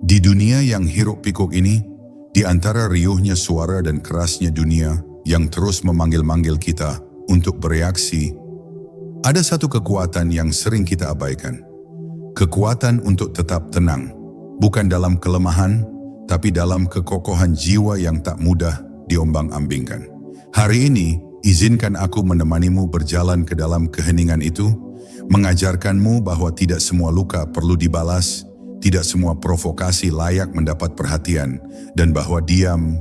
Di dunia yang hiruk-pikuk ini, di antara riuhnya suara dan kerasnya dunia yang terus memanggil-manggil kita untuk bereaksi, ada satu kekuatan yang sering kita abaikan. Kekuatan untuk tetap tenang, bukan dalam kelemahan, tapi dalam kekokohan jiwa yang tak mudah diombang-ambingkan. Hari ini, izinkan aku menemanimu berjalan ke dalam keheningan itu, mengajarkanmu bahwa tidak semua luka perlu dibalas, tidak semua provokasi layak mendapat perhatian, dan bahwa diam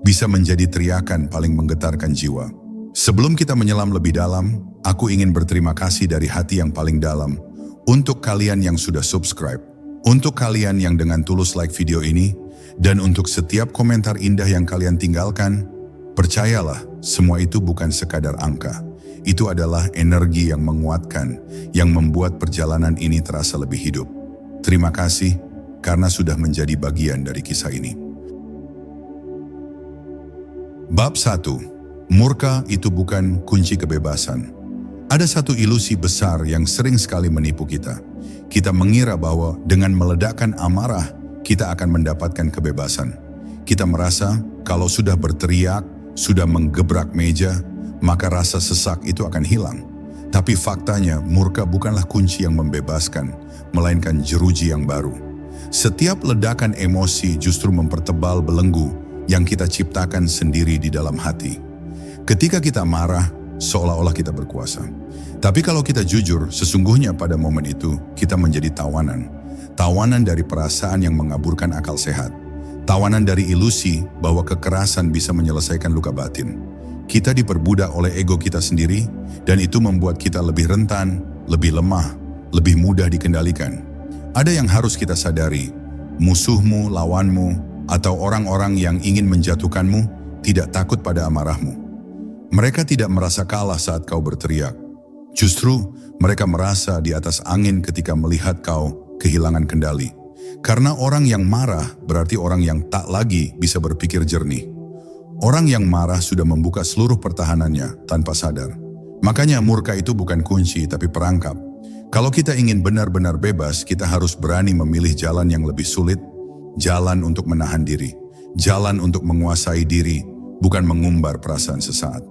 bisa menjadi teriakan paling menggetarkan jiwa. Sebelum kita menyelam lebih dalam, aku ingin berterima kasih dari hati yang paling dalam untuk kalian yang sudah subscribe, untuk kalian yang dengan tulus like video ini, dan untuk setiap komentar indah yang kalian tinggalkan. Percayalah, semua itu bukan sekadar angka. Itu adalah energi yang menguatkan, yang membuat perjalanan ini terasa lebih hidup. Terima kasih karena sudah menjadi bagian dari kisah ini. Bab 1. Murka itu bukan kunci kebebasan. Ada satu ilusi besar yang sering sekali menipu kita. Kita mengira bahwa dengan meledakkan amarah, kita akan mendapatkan kebebasan. Kita merasa kalau sudah berteriak, sudah menggebrak meja, maka rasa sesak itu akan hilang. Tapi faktanya, murka bukanlah kunci yang membebaskan, melainkan jeruji yang baru. Setiap ledakan emosi justru mempertebal belenggu yang kita ciptakan sendiri di dalam hati. Ketika kita marah, seolah-olah kita berkuasa. Tapi kalau kita jujur, sesungguhnya pada momen itu kita menjadi tawanan. Tawanan dari perasaan yang mengaburkan akal sehat. Tawanan dari ilusi bahwa kekerasan bisa menyelesaikan luka batin. Kita diperbudak oleh ego kita sendiri, dan itu membuat kita lebih rentan, lebih lemah, lebih mudah dikendalikan. Ada yang harus kita sadari, musuhmu, lawanmu, atau orang-orang yang ingin menjatuhkanmu tidak takut pada amarahmu. Mereka tidak merasa kalah saat kau berteriak. Justru mereka merasa di atas angin ketika melihat kau kehilangan kendali. Karena orang yang marah berarti orang yang tak lagi bisa berpikir jernih. Orang yang marah sudah membuka seluruh pertahanannya tanpa sadar. Makanya murka itu bukan kunci tapi perangkap. Kalau kita ingin benar-benar bebas, kita harus berani memilih jalan yang lebih sulit, jalan untuk menahan diri, jalan untuk menguasai diri, bukan mengumbar perasaan sesaat.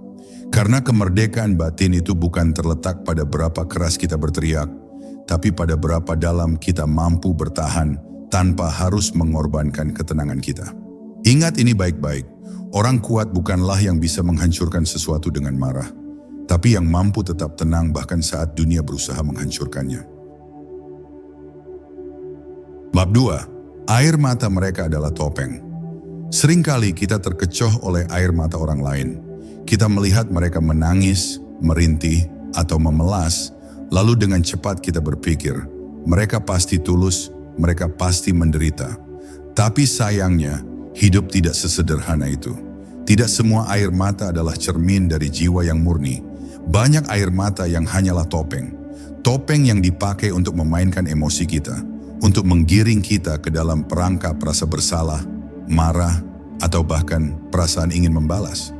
Karena kemerdekaan batin itu bukan terletak pada berapa keras kita berteriak, tapi pada berapa dalam kita mampu bertahan tanpa harus mengorbankan ketenangan kita. Ingat ini baik-baik. Orang kuat bukanlah yang bisa menghancurkan sesuatu dengan marah, tapi yang mampu tetap tenang bahkan saat dunia berusaha menghancurkannya. Bab 2. Air mata mereka adalah topeng. Seringkali kita terkecoh oleh air mata orang lain. Kita melihat mereka menangis, merintih, atau memelas, lalu dengan cepat kita berpikir, mereka pasti tulus, mereka pasti menderita. Tapi sayangnya, hidup tidak sesederhana itu. Tidak semua air mata adalah cermin dari jiwa yang murni. Banyak air mata yang hanyalah topeng. Topeng yang dipakai untuk memainkan emosi kita, untuk menggiring kita ke dalam perangkap rasa bersalah, marah, atau bahkan perasaan ingin membalas.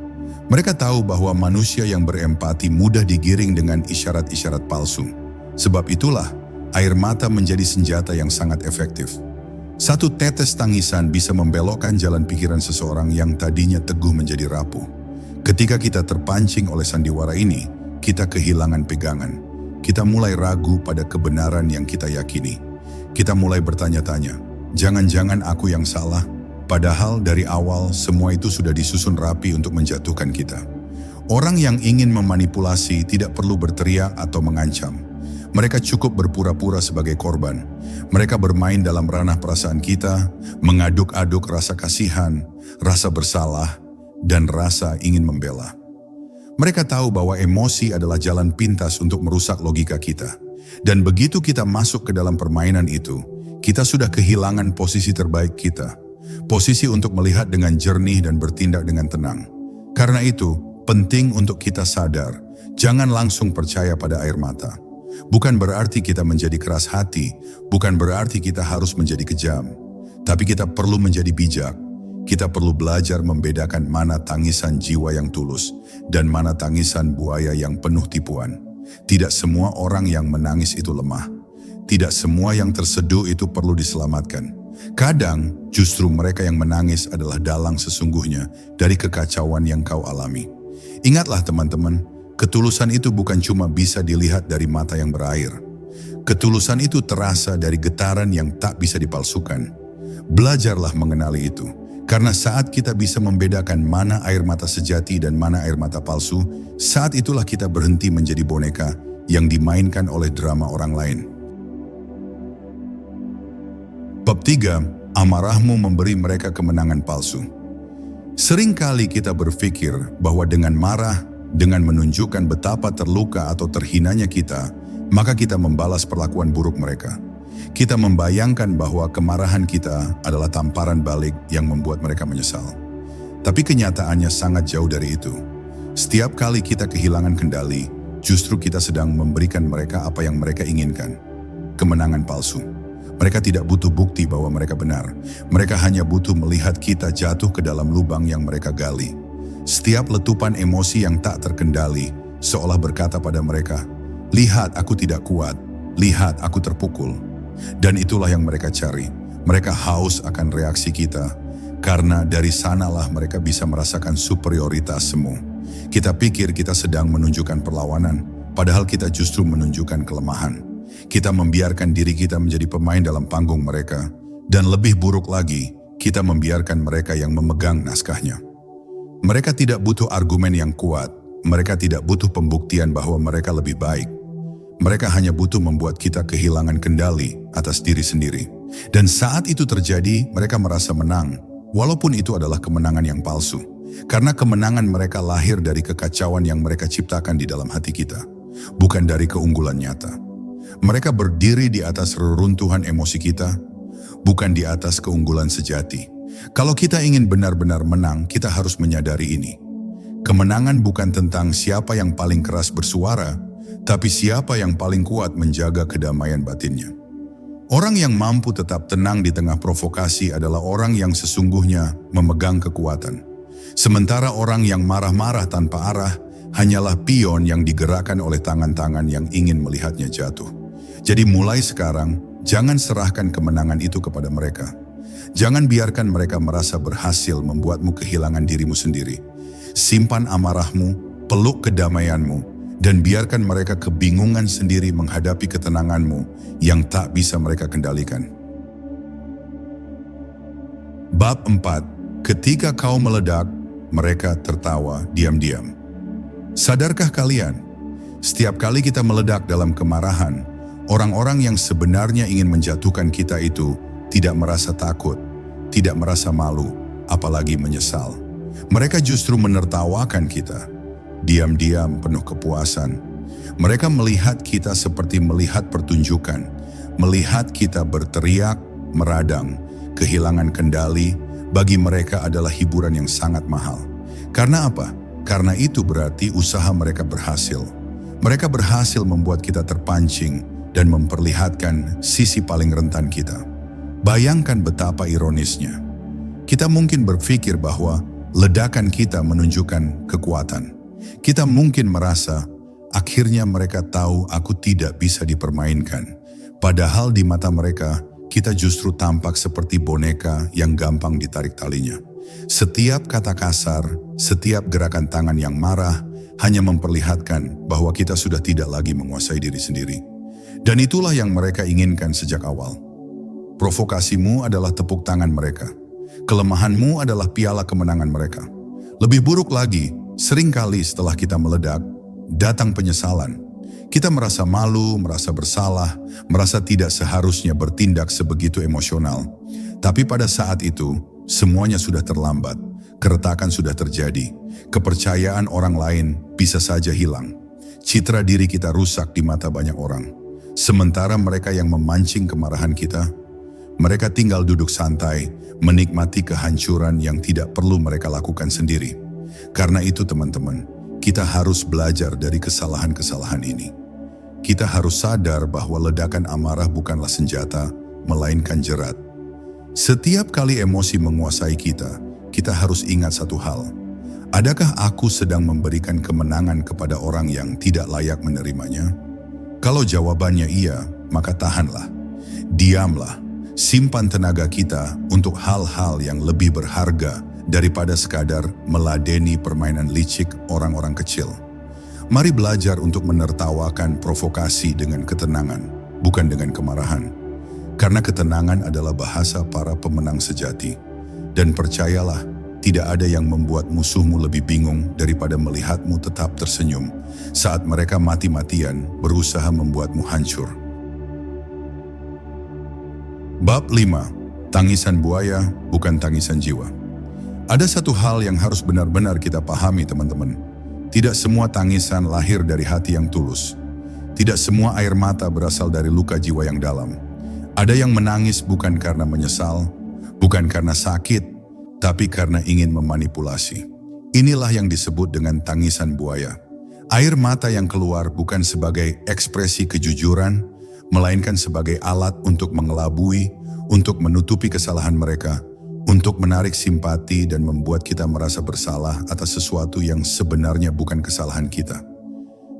Mereka tahu bahwa manusia yang berempati mudah digiring dengan isyarat-isyarat palsu. Sebab itulah, air mata menjadi senjata yang sangat efektif. Satu tetes tangisan bisa membelokkan jalan pikiran seseorang yang tadinya teguh menjadi rapuh. Ketika kita terpancing oleh sandiwara ini, kita kehilangan pegangan. Kita mulai ragu pada kebenaran yang kita yakini. Kita mulai bertanya-tanya, jangan-jangan aku yang salah? Padahal dari awal semua itu sudah disusun rapi untuk menjatuhkan kita. Orang yang ingin memanipulasi tidak perlu berteriak atau mengancam. Mereka cukup berpura-pura sebagai korban. Mereka bermain dalam ranah perasaan kita, mengaduk-aduk rasa kasihan, rasa bersalah, dan rasa ingin membela. Mereka tahu bahwa emosi adalah jalan pintas untuk merusak logika kita. Dan begitu kita masuk ke dalam permainan itu, kita sudah kehilangan posisi terbaik kita. Posisi untuk melihat dengan jernih dan bertindak dengan tenang. Karena itu, penting untuk kita sadar, jangan langsung percaya pada air mata. Bukan berarti kita menjadi keras hati, bukan berarti kita harus menjadi kejam. Tapi kita perlu menjadi bijak. Kita perlu belajar membedakan mana tangisan jiwa yang tulus dan mana tangisan buaya yang penuh tipuan. Tidak semua orang yang menangis itu lemah. Tidak semua yang terseduh itu perlu diselamatkan. Kadang justru mereka yang menangis adalah dalang sesungguhnya dari kekacauan yang kau alami. Ingatlah teman-teman, ketulusan itu bukan cuma bisa dilihat dari mata yang berair. Ketulusan itu terasa dari getaran yang tak bisa dipalsukan. Belajarlah mengenali itu. Karena saat kita bisa membedakan mana air mata sejati dan mana air mata palsu, saat itulah kita berhenti menjadi boneka yang dimainkan oleh drama orang lain. Bab 3, amarahmu memberi mereka kemenangan palsu. Seringkali kita berpikir bahwa dengan marah, dengan menunjukkan betapa terluka atau terhinanya kita, maka kita membalas perlakuan buruk mereka. Kita membayangkan bahwa kemarahan kita adalah tamparan balik yang membuat mereka menyesal. Tapi kenyataannya sangat jauh dari itu. Setiap kali kita kehilangan kendali, justru kita sedang memberikan mereka apa yang mereka inginkan. Kemenangan palsu. Mereka tidak butuh bukti bahwa mereka benar. Mereka hanya butuh melihat kita jatuh ke dalam lubang yang mereka gali. Setiap letupan emosi yang tak terkendali, seolah berkata pada mereka, "Lihat aku tidak kuat, lihat aku terpukul." Dan itulah yang mereka cari. Mereka haus akan reaksi kita, karena dari sanalah mereka bisa merasakan superioritas semu. Kita pikir kita sedang menunjukkan perlawanan, padahal kita justru menunjukkan kelemahan. Kita membiarkan diri kita menjadi pemain dalam panggung mereka, dan lebih buruk lagi, kita membiarkan mereka yang memegang naskahnya. Mereka tidak butuh argumen yang kuat, mereka tidak butuh pembuktian bahwa mereka lebih baik. Mereka hanya butuh membuat kita kehilangan kendali atas diri sendiri. Dan saat itu terjadi, mereka merasa menang, walaupun itu adalah kemenangan yang palsu. Karena kemenangan mereka lahir dari kekacauan yang mereka ciptakan di dalam hati kita, bukan dari keunggulan nyata. Mereka berdiri di atas reruntuhan emosi kita, bukan di atas keunggulan sejati. Kalau kita ingin benar-benar menang, kita harus menyadari ini. Kemenangan bukan tentang siapa yang paling keras bersuara, tapi siapa yang paling kuat menjaga kedamaian batinnya. Orang yang mampu tetap tenang di tengah provokasi adalah orang yang sesungguhnya memegang kekuatan. Sementara orang yang marah-marah tanpa arah hanyalah pion yang digerakkan oleh tangan-tangan yang ingin melihatnya jatuh. Jadi mulai sekarang, jangan serahkan kemenangan itu kepada mereka. Jangan biarkan mereka merasa berhasil membuatmu kehilangan dirimu sendiri. Simpan amarahmu, peluk kedamaianmu, dan biarkan mereka kebingungan sendiri menghadapi ketenanganmu yang tak bisa mereka kendalikan. Bab 4. Ketika kau meledak, mereka tertawa diam-diam. Sadarkah kalian? Setiap kali kita meledak dalam kemarahan, orang-orang yang sebenarnya ingin menjatuhkan kita itu tidak merasa takut, tidak merasa malu, apalagi menyesal. Mereka justru menertawakan kita. Diam-diam penuh kepuasan. Mereka melihat kita seperti melihat pertunjukan, melihat kita berteriak, meradang, kehilangan kendali, bagi mereka adalah hiburan yang sangat mahal. Karena apa? Karena itu berarti usaha mereka berhasil. Mereka berhasil membuat kita terpancing dan memperlihatkan sisi paling rentan kita. Bayangkan betapa ironisnya. Kita mungkin berpikir bahwa ledakan kita menunjukkan kekuatan. Kita mungkin merasa, akhirnya mereka tahu aku tidak bisa dipermainkan. Padahal di mata mereka, kita justru tampak seperti boneka yang gampang ditarik talinya. Setiap kata kasar, setiap gerakan tangan yang marah, hanya memperlihatkan bahwa kita sudah tidak lagi menguasai diri sendiri. Dan itulah yang mereka inginkan sejak awal. Provokasimu adalah tepuk tangan mereka. Kelemahanmu adalah piala kemenangan mereka. Lebih buruk lagi, seringkali setelah kita meledak, datang penyesalan. Kita merasa malu, merasa bersalah, merasa tidak seharusnya bertindak sebegitu emosional. Tapi pada saat itu, semuanya sudah terlambat. Keretakan sudah terjadi. Kepercayaan orang lain bisa saja hilang. Citra diri kita rusak di mata banyak orang. Sementara mereka yang memancing kemarahan kita, mereka tinggal duduk santai, menikmati kehancuran yang tidak perlu mereka lakukan sendiri. Karena itu teman-teman, kita harus belajar dari kesalahan-kesalahan ini. Kita harus sadar bahwa ledakan amarah bukanlah senjata, melainkan jerat. Setiap kali emosi menguasai kita, kita harus ingat satu hal. Adakah aku sedang memberikan kemenangan kepada orang yang tidak layak menerimanya? Kalau jawabannya iya, maka tahanlah. Diamlah. Simpan tenaga kita untuk hal-hal yang lebih berharga daripada sekadar meladeni permainan licik orang-orang kecil. Mari belajar untuk menertawakan provokasi dengan ketenangan, bukan dengan kemarahan. Karena ketenangan adalah bahasa para pemenang sejati. Dan percayalah, tidak ada yang membuat musuhmu lebih bingung daripada melihatmu tetap tersenyum saat mereka mati-matian berusaha membuatmu hancur. Bab 5. Tangisan buaya bukan tangisan jiwa. Ada satu hal yang harus benar-benar kita pahami, teman-teman. Tidak semua tangisan lahir dari hati yang tulus. Tidak semua air mata berasal dari luka jiwa yang dalam. Ada yang menangis bukan karena menyesal, bukan karena sakit, tapi karena ingin memanipulasi. Inilah yang disebut dengan tangisan buaya. Air mata yang keluar bukan sebagai ekspresi kejujuran, melainkan sebagai alat untuk mengelabui, untuk menutupi kesalahan mereka, untuk menarik simpati dan membuat kita merasa bersalah atas sesuatu yang sebenarnya bukan kesalahan kita.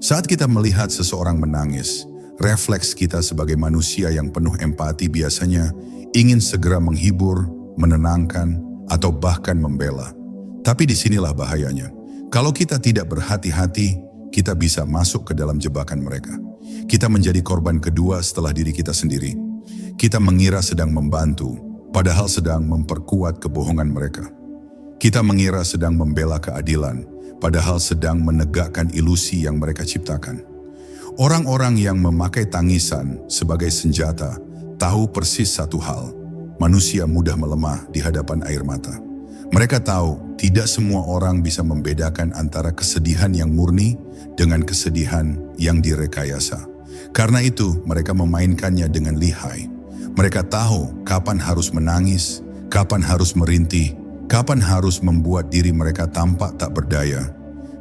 Saat kita melihat seseorang menangis, refleks kita sebagai manusia yang penuh empati biasanya ingin segera menghibur, menenangkan, atau bahkan membela. Tapi disinilah bahayanya. Kalau kita tidak berhati-hati, kita bisa masuk ke dalam jebakan mereka. Kita menjadi korban kedua setelah diri kita sendiri. Kita mengira sedang membantu, padahal sedang memperkuat kebohongan mereka. Kita mengira sedang membela keadilan, padahal sedang menegakkan ilusi yang mereka ciptakan. Orang-orang yang memakai tangisan sebagai senjata tahu persis satu hal: manusia mudah melemah di hadapan air mata. Mereka tahu tidak semua orang bisa membedakan antara kesedihan yang murni dengan kesedihan yang direkayasa. Karena itu, mereka memainkannya dengan lihai. Mereka tahu kapan harus menangis, kapan harus merintih, kapan harus membuat diri mereka tampak tak berdaya,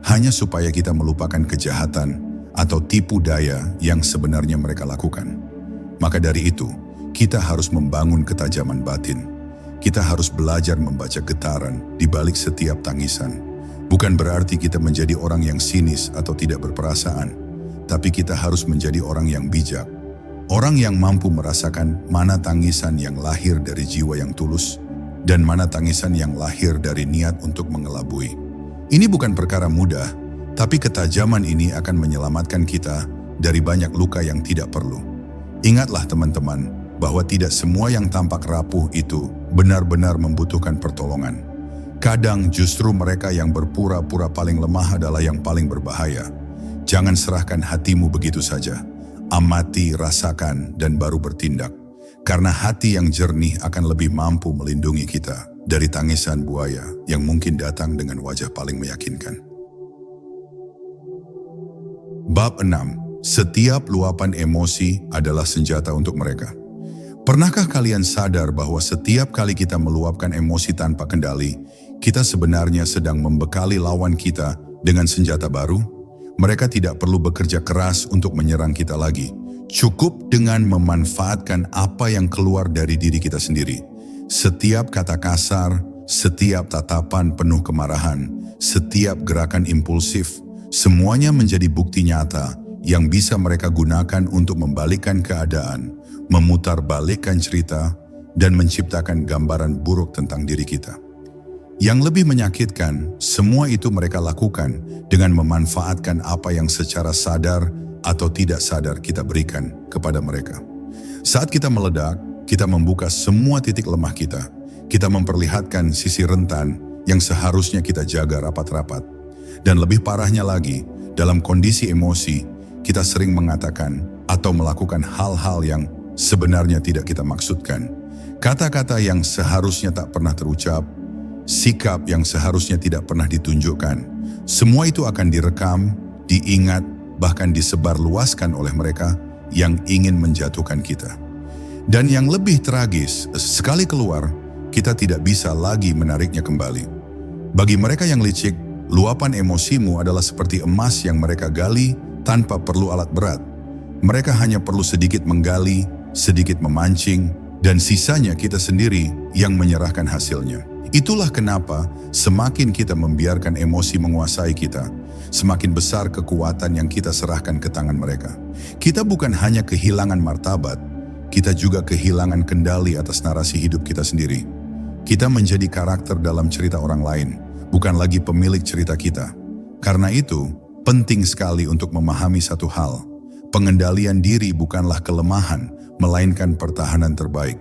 hanya supaya kita melupakan kejahatan atau tipu daya yang sebenarnya mereka lakukan. Maka dari itu, kita harus membangun ketajaman batin. Kita harus belajar membaca getaran di balik setiap tangisan. Bukan berarti kita menjadi orang yang sinis atau tidak berperasaan, tapi kita harus menjadi orang yang bijak. Orang yang mampu merasakan mana tangisan yang lahir dari jiwa yang tulus dan mana tangisan yang lahir dari niat untuk mengelabui. Ini bukan perkara mudah, tapi ketajaman ini akan menyelamatkan kita dari banyak luka yang tidak perlu. Ingatlah teman-teman, bahwa tidak semua yang tampak rapuh itu benar-benar membutuhkan pertolongan. Kadang justru mereka yang berpura-pura paling lemah adalah yang paling berbahaya. Jangan serahkan hatimu begitu saja. Amati, rasakan, dan baru bertindak. Karena hati yang jernih akan lebih mampu melindungi kita dari tangisan buaya yang mungkin datang dengan wajah paling meyakinkan. Bab 6. Setiap luapan emosi adalah senjata untuk mereka. Pernahkah kalian sadar bahwa setiap kali kita meluapkan emosi tanpa kendali, kita sebenarnya sedang membekali lawan kita dengan senjata baru? Mereka tidak perlu bekerja keras untuk menyerang kita lagi. Cukup dengan memanfaatkan apa yang keluar dari diri kita sendiri. Setiap kata kasar, setiap tatapan penuh kemarahan, setiap gerakan impulsif, semuanya menjadi bukti nyata yang bisa mereka gunakan untuk membalikkan keadaan, memutarbalikkan cerita, dan menciptakan gambaran buruk tentang diri kita. Yang lebih menyakitkan, semua itu mereka lakukan dengan memanfaatkan apa yang secara sadar atau tidak sadar kita berikan kepada mereka. Saat kita meledak, kita membuka semua titik lemah kita. Kita memperlihatkan sisi rentan yang seharusnya kita jaga rapat-rapat. Dan lebih parahnya lagi, dalam kondisi emosi, kita sering mengatakan atau melakukan hal-hal yang sebenarnya tidak kita maksudkan. Kata-kata yang seharusnya tak pernah terucap, sikap yang seharusnya tidak pernah ditunjukkan. Semua itu akan direkam, diingat, bahkan disebarluaskan oleh mereka yang ingin menjatuhkan kita. Dan yang lebih tragis, sekali keluar, kita tidak bisa lagi menariknya kembali. Bagi mereka yang licik, luapan emosimu adalah seperti emas yang mereka gali tanpa perlu alat berat. Mereka hanya perlu sedikit menggali, sedikit memancing, dan sisanya kita sendiri yang menyerahkan hasilnya. Itulah kenapa semakin kita membiarkan emosi menguasai kita, semakin besar kekuatan yang kita serahkan ke tangan mereka. Kita bukan hanya kehilangan martabat, kita juga kehilangan kendali atas narasi hidup kita sendiri. Kita menjadi karakter dalam cerita orang lain, bukan lagi pemilik cerita kita. Karena itu, penting sekali untuk memahami satu hal. Pengendalian diri bukanlah kelemahan, melainkan pertahanan terbaik.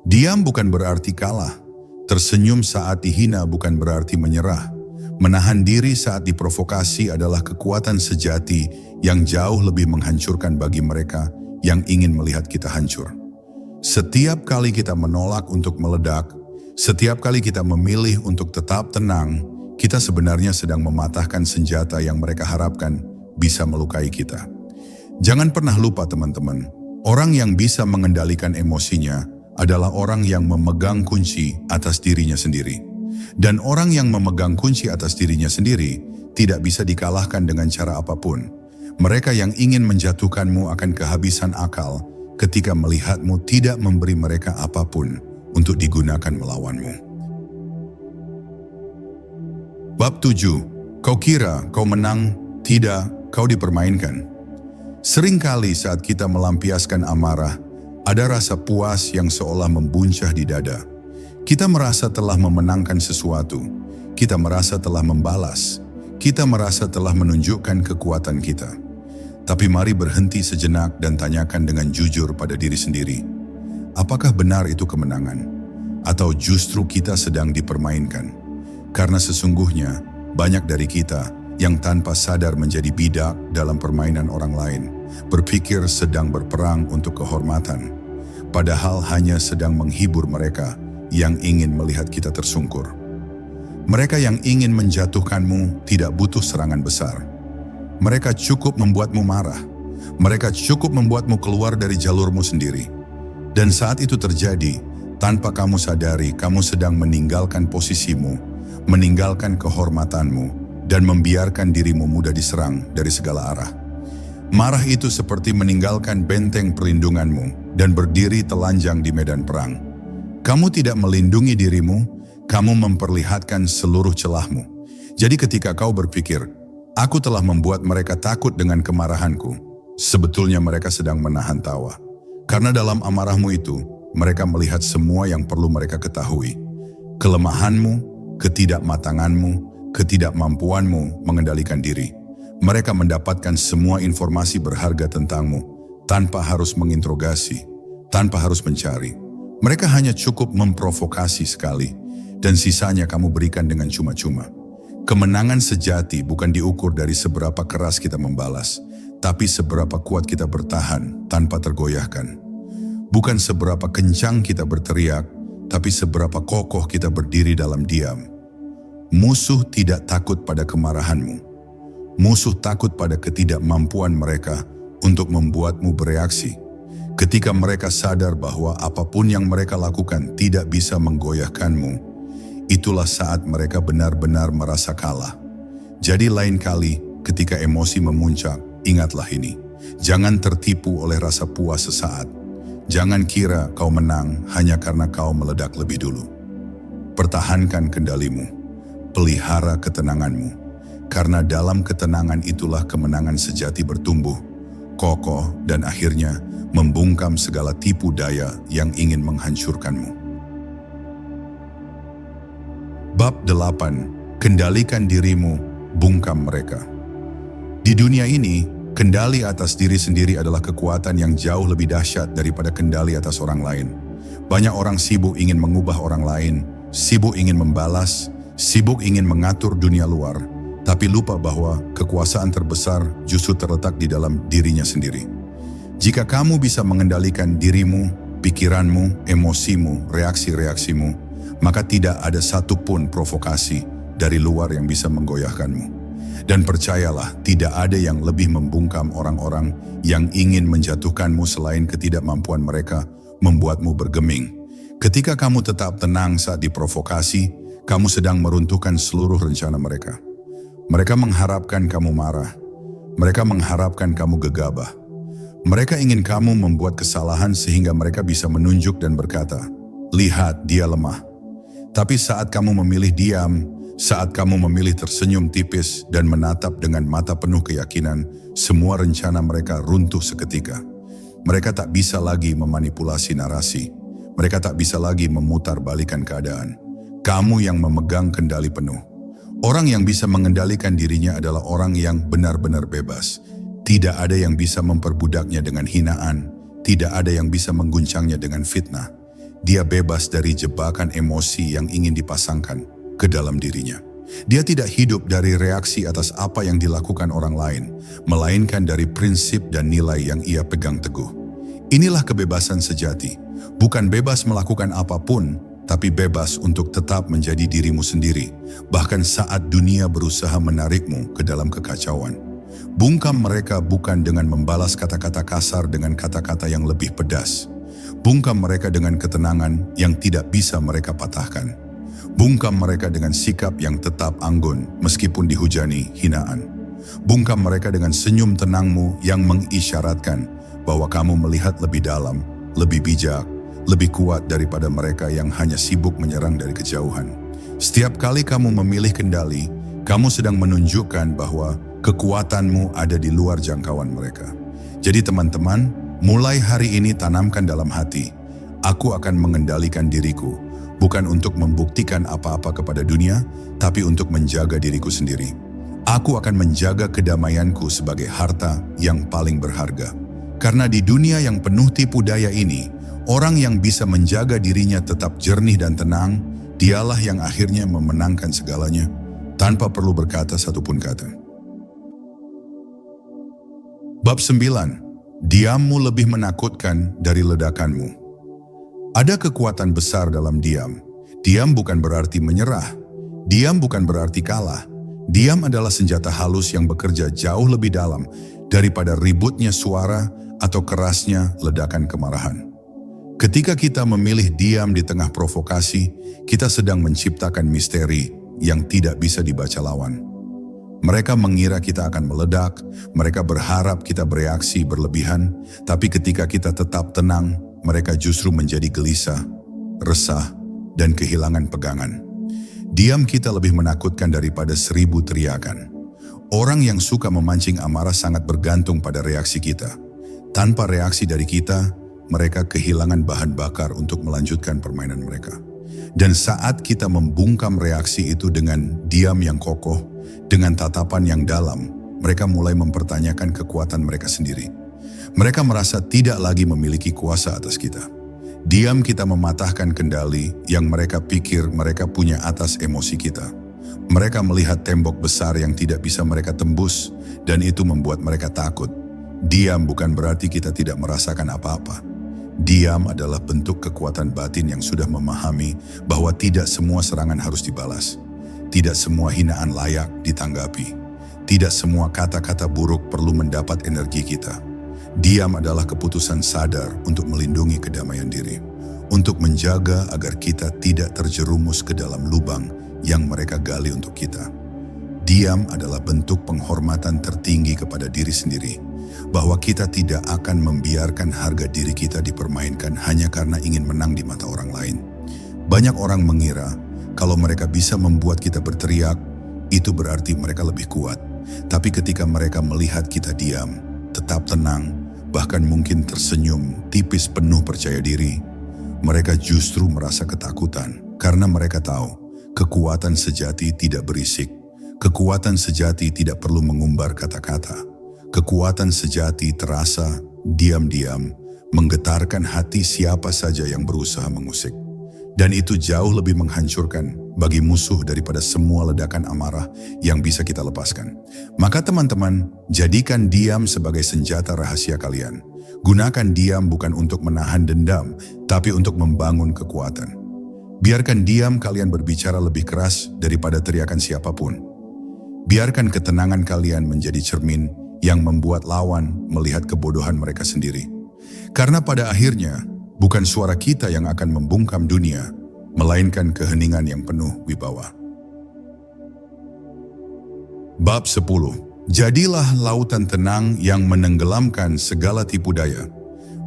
Diam bukan berarti kalah. Tersenyum saat dihina bukan berarti menyerah. Menahan diri saat diprovokasi adalah kekuatan sejati yang jauh lebih menghancurkan bagi mereka yang ingin melihat kita hancur. Setiap kali kita menolak untuk meledak, setiap kali kita memilih untuk tetap tenang, kita sebenarnya sedang mematahkan senjata yang mereka harapkan bisa melukai kita. Jangan pernah lupa teman-teman, orang yang bisa mengendalikan emosinya adalah orang yang memegang kunci atas dirinya sendiri. Dan orang yang memegang kunci atas dirinya sendiri tidak bisa dikalahkan dengan cara apapun. Mereka yang ingin menjatuhkanmu akan kehabisan akal ketika melihatmu tidak memberi mereka apapun untuk digunakan melawanmu. Bab 7. Kau kira kau menang? Tidak, kau dipermainkan. Seringkali saat kita melampiaskan amarah, ada rasa puas yang seolah membuncah di dada. Kita merasa telah memenangkan sesuatu. Kita merasa telah membalas. Kita merasa telah menunjukkan kekuatan kita. Tapi mari berhenti sejenak dan tanyakan dengan jujur pada diri sendiri. Apakah benar itu kemenangan? Atau justru kita sedang dipermainkan? Karena sesungguhnya banyak dari kita yang tanpa sadar menjadi bidak dalam permainan orang lain, berpikir sedang berperang untuk kehormatan, padahal hanya sedang menghibur mereka yang ingin melihat kita tersungkur. Mereka yang ingin menjatuhkanmu tidak butuh serangan besar. Mereka cukup membuatmu marah. Mereka cukup membuatmu keluar dari jalurmu sendiri. Dan saat itu terjadi, tanpa kamu sadari, kamu sedang meninggalkan posisimu, meninggalkan kehormatanmu, dan membiarkan dirimu mudah diserang dari segala arah. Marah itu seperti meninggalkan benteng perlindunganmu dan berdiri telanjang di medan perang. Kamu tidak melindungi dirimu, kamu memperlihatkan seluruh celahmu. Jadi ketika kau berpikir, aku telah membuat mereka takut dengan kemarahanku, sebetulnya mereka sedang menahan tawa. Karena dalam amarahmu itu, mereka melihat semua yang perlu mereka ketahui. Kelemahanmu, ketidakmatanganmu, ketidakmampuanmu mengendalikan diri. Mereka mendapatkan semua informasi berharga tentangmu, tanpa harus menginterogasi, tanpa harus mencari. Mereka hanya cukup memprovokasi sekali, dan sisanya kamu berikan dengan cuma-cuma. Kemenangan sejati bukan diukur dari seberapa keras kita membalas, tapi seberapa kuat kita bertahan tanpa tergoyahkan. Bukan seberapa kencang kita berteriak, tapi seberapa kokoh kita berdiri dalam diam. Musuh tidak takut pada kemarahanmu. Musuh takut pada ketidakmampuan mereka untuk membuatmu bereaksi. Ketika mereka sadar bahwa apapun yang mereka lakukan tidak bisa menggoyahkanmu, itulah saat mereka benar-benar merasa kalah. Jadi lain kali ketika emosi memuncak, ingatlah ini. Jangan tertipu oleh rasa puas sesaat. Jangan kira kau menang hanya karena kau meledak lebih dulu. Pertahankan kendalimu. Pelihara ketenanganmu. Karena dalam ketenangan itulah kemenangan sejati bertumbuh, kokoh, dan akhirnya membungkam segala tipu daya yang ingin menghancurkanmu. Bab 8. Kendalikan dirimu, bungkam mereka. Di dunia ini, kendali atas diri sendiri adalah kekuatan yang jauh lebih dahsyat daripada kendali atas orang lain. Banyak orang sibuk ingin mengubah orang lain, sibuk ingin membalas, sibuk ingin mengatur dunia luar, tapi lupa bahwa kekuasaan terbesar justru terletak di dalam dirinya sendiri. Jika kamu bisa mengendalikan dirimu, pikiranmu, emosimu, reaksi-reaksimu, maka tidak ada satupun provokasi dari luar yang bisa menggoyahkanmu. Dan percayalah, tidak ada yang lebih membungkam orang-orang yang ingin menjatuhkanmu selain ketidakmampuan mereka membuatmu bergeming. Ketika kamu tetap tenang saat diprovokasi, kamu sedang meruntuhkan seluruh rencana mereka. Mereka mengharapkan kamu marah. Mereka mengharapkan kamu gegabah. Mereka ingin kamu membuat kesalahan sehingga mereka bisa menunjuk dan berkata, "Lihat, dia lemah." Tapi saat kamu memilih diam, saat kamu memilih tersenyum tipis dan menatap dengan mata penuh keyakinan, semua rencana mereka runtuh seketika. Mereka tak bisa lagi memanipulasi narasi. Mereka tak bisa lagi memutarbalikkan keadaan. Kamu yang memegang kendali penuh. Orang yang bisa mengendalikan dirinya adalah orang yang benar-benar bebas. Tidak ada yang bisa memperbudaknya dengan hinaan. Tidak ada yang bisa mengguncangnya dengan fitnah. Dia bebas dari jebakan emosi yang ingin dipasangkan ke dalam dirinya. Dia tidak hidup dari reaksi atas apa yang dilakukan orang lain, melainkan dari prinsip dan nilai yang ia pegang teguh. Inilah kebebasan sejati, bukan bebas melakukan apapun, tapi bebas untuk tetap menjadi dirimu sendiri, bahkan saat dunia berusaha menarikmu ke dalam kekacauan. Bungkam mereka bukan dengan membalas kata-kata kasar dengan kata-kata yang lebih pedas. Bungkam mereka dengan ketenangan yang tidak bisa mereka patahkan. Bungkam mereka dengan sikap yang tetap anggun meskipun dihujani hinaan. Bungkam mereka dengan senyum tenangmu yang mengisyaratkan bahwa kamu melihat lebih dalam, lebih bijak, lebih kuat daripada mereka yang hanya sibuk menyerang dari kejauhan. Setiap kali kamu memilih kendali, kamu sedang menunjukkan bahwa kekuatanmu ada di luar jangkauan mereka. Jadi teman-teman, mulai hari ini tanamkan dalam hati, aku akan mengendalikan diriku, bukan untuk membuktikan apa-apa kepada dunia, tapi untuk menjaga diriku sendiri. Aku akan menjaga kedamaianku sebagai harta yang paling berharga. Karena di dunia yang penuh tipu daya ini, orang yang bisa menjaga dirinya tetap jernih dan tenang, dialah yang akhirnya memenangkan segalanya, tanpa perlu berkata satupun kata. Bab 9. Diammu lebih menakutkan dari ledakanmu. Ada kekuatan besar dalam diam. Diam bukan berarti menyerah. Diam bukan berarti kalah. Diam adalah senjata halus yang bekerja jauh lebih dalam daripada ributnya suara atau kerasnya ledakan kemarahan. Ketika kita memilih diam di tengah provokasi, kita sedang menciptakan misteri yang tidak bisa dibaca lawan. Mereka mengira kita akan meledak, mereka berharap kita bereaksi berlebihan, tapi ketika kita tetap tenang, mereka justru menjadi gelisah, resah, dan kehilangan pegangan. Diam kita lebih menakutkan daripada 1000 teriakan. Orang yang suka memancing amarah sangat bergantung pada reaksi kita. Tanpa reaksi dari kita, mereka kehilangan bahan bakar untuk melanjutkan permainan mereka. Dan saat kita membungkam reaksi itu dengan diam yang kokoh, dengan tatapan yang dalam, mereka mulai mempertanyakan kekuatan mereka sendiri. Mereka merasa tidak lagi memiliki kuasa atas kita. Diam kita mematahkan kendali yang mereka pikir mereka punya atas emosi kita. Mereka melihat tembok besar yang tidak bisa mereka tembus, dan itu membuat mereka takut. Diam bukan berarti kita tidak merasakan apa-apa. Diam adalah bentuk kekuatan batin yang sudah memahami bahwa tidak semua serangan harus dibalas. Tidak semua hinaan layak ditanggapi. Tidak semua kata-kata buruk perlu mendapat energi kita. Diam adalah keputusan sadar untuk melindungi kedamaian diri. Untuk menjaga agar kita tidak terjerumus ke dalam lubang yang mereka gali untuk kita. Diam adalah bentuk penghormatan tertinggi kepada diri sendiri. Bahwa kita tidak akan membiarkan harga diri kita dipermainkan hanya karena ingin menang di mata orang lain. Banyak orang mengira kalau mereka bisa membuat kita berteriak, itu berarti mereka lebih kuat. Tapi ketika mereka melihat kita diam, tetap tenang, bahkan mungkin tersenyum tipis penuh percaya diri, mereka justru merasa ketakutan karena mereka tahu kekuatan sejati tidak berisik. Kekuatan sejati tidak perlu mengumbar kata-kata. Kekuatan sejati terasa diam-diam menggetarkan hati siapa saja yang berusaha mengusik. Dan itu jauh lebih menghancurkan bagi musuh daripada semua ledakan amarah yang bisa kita lepaskan. Maka teman-teman, jadikan diam sebagai senjata rahasia kalian. Gunakan diam bukan untuk menahan dendam, tapi untuk membangun kekuatan. Biarkan diam kalian berbicara lebih keras daripada teriakan siapapun. Biarkan ketenangan kalian menjadi cermin yang membuat lawan melihat kebodohan mereka sendiri. Karena pada akhirnya, bukan suara kita yang akan membungkam dunia, melainkan keheningan yang penuh wibawa. Bab 10. Jadilah lautan tenang yang menenggelamkan segala tipu daya.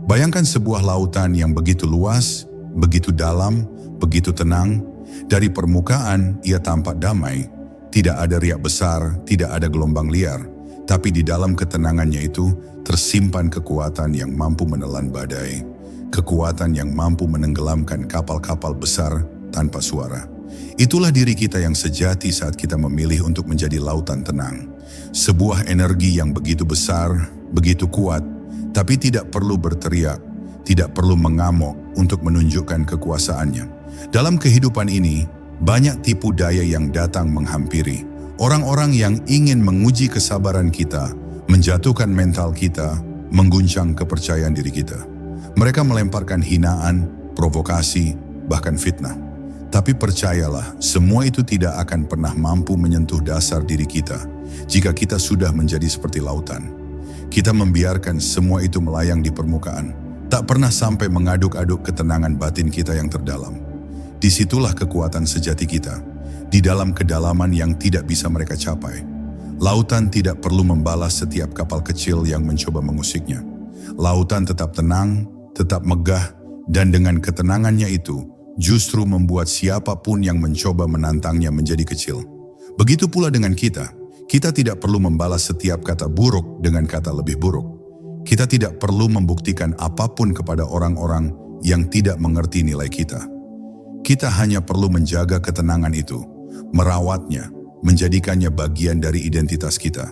Bayangkan sebuah lautan yang begitu luas, begitu dalam, begitu tenang. Dari permukaan ia tampak damai, tidak ada riak besar, tidak ada gelombang liar. Tapi di dalam ketenangannya itu tersimpan kekuatan yang mampu menelan badai, kekuatan yang mampu menenggelamkan kapal-kapal besar tanpa suara. Itulah diri kita yang sejati saat kita memilih untuk menjadi lautan tenang. Sebuah energi yang begitu besar, begitu kuat, tapi tidak perlu berteriak, tidak perlu mengamuk untuk menunjukkan kekuasaannya. Dalam kehidupan ini, banyak tipu daya yang datang menghampiri. Orang-orang yang ingin menguji kesabaran kita, menjatuhkan mental kita, mengguncang kepercayaan diri kita. Mereka melemparkan hinaan, provokasi, bahkan fitnah. Tapi percayalah, semua itu tidak akan pernah mampu menyentuh dasar diri kita jika kita sudah menjadi seperti lautan. Kita membiarkan semua itu melayang di permukaan, tak pernah sampai mengaduk-aduk ketenangan batin kita yang terdalam. Disitulah kekuatan sejati kita, di dalam kedalaman yang tidak bisa mereka capai. Lautan tidak perlu membalas setiap kapal kecil yang mencoba mengusiknya. Lautan tetap tenang, tetap megah, dan dengan ketenangannya itu, justru membuat siapapun yang mencoba menantangnya menjadi kecil. Begitu pula dengan kita. Kita tidak perlu membalas setiap kata buruk dengan kata lebih buruk. Kita tidak perlu membuktikan apapun kepada orang-orang yang tidak mengerti nilai kita. Kita hanya perlu menjaga ketenangan itu, merawatnya, menjadikannya bagian dari identitas kita.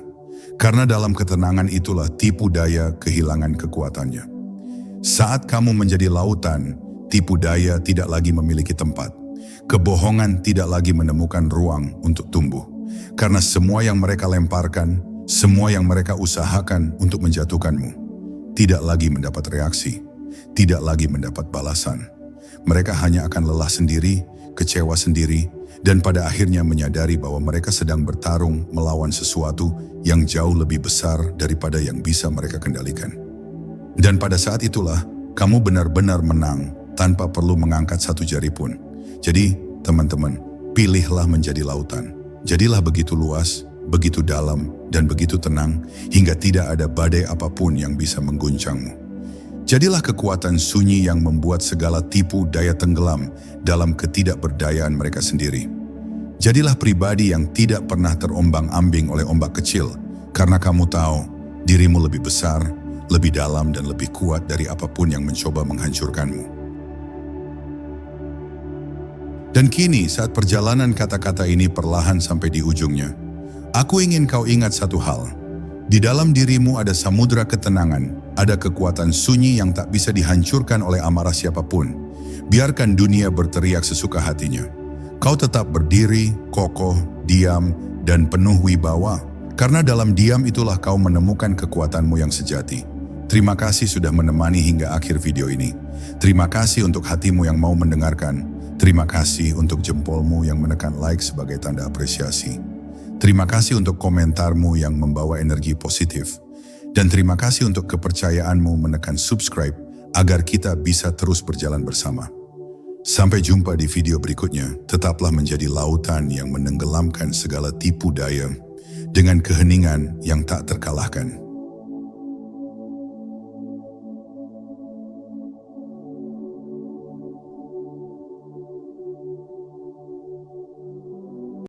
Karena dalam ketenangan itulah tipu daya kehilangan kekuatannya. Saat kamu menjadi lautan, tipu daya tidak lagi memiliki tempat. Kebohongan tidak lagi menemukan ruang untuk tumbuh. Karena semua yang mereka lemparkan, semua yang mereka usahakan untuk menjatuhkanmu, tidak lagi mendapat reaksi, tidak lagi mendapat balasan. Mereka hanya akan lelah sendiri, kecewa sendiri, dan pada akhirnya menyadari bahwa mereka sedang bertarung melawan sesuatu yang jauh lebih besar daripada yang bisa mereka kendalikan. Dan pada saat itulah, kamu benar-benar menang tanpa perlu mengangkat satu jari pun. Jadi, teman-teman, pilihlah menjadi lautan. Jadilah begitu luas, begitu dalam, dan begitu tenang, hingga tidak ada badai apapun yang bisa mengguncangmu. Jadilah kekuatan sunyi yang membuat segala tipu daya tenggelam dalam ketidakberdayaan mereka sendiri. Jadilah pribadi yang tidak pernah terombang-ambing oleh ombak kecil, karena kamu tahu dirimu lebih besar, lebih dalam, dan lebih kuat dari apapun yang mencoba menghancurkanmu. Dan kini saat perjalanan kata-kata ini perlahan sampai di ujungnya, aku ingin kau ingat satu hal. Di dalam dirimu ada samudera ketenangan, ada kekuatan sunyi yang tak bisa dihancurkan oleh amarah siapapun. Biarkan dunia berteriak sesuka hatinya. Kau tetap berdiri, kokoh, diam, dan penuh wibawa. Karena dalam diam itulah kau menemukan kekuatanmu yang sejati. Terima kasih sudah menemani hingga akhir video ini. Terima kasih untuk hatimu yang mau mendengarkan. Terima kasih untuk jempolmu yang menekan like sebagai tanda apresiasi. Terima kasih untuk komentarmu yang membawa energi positif. Dan terima kasih untuk kepercayaanmu menekan subscribe agar kita bisa terus berjalan bersama. Sampai jumpa di video berikutnya. Tetaplah menjadi lautan yang menenggelamkan segala tipu daya dengan keheningan yang tak terkalahkan.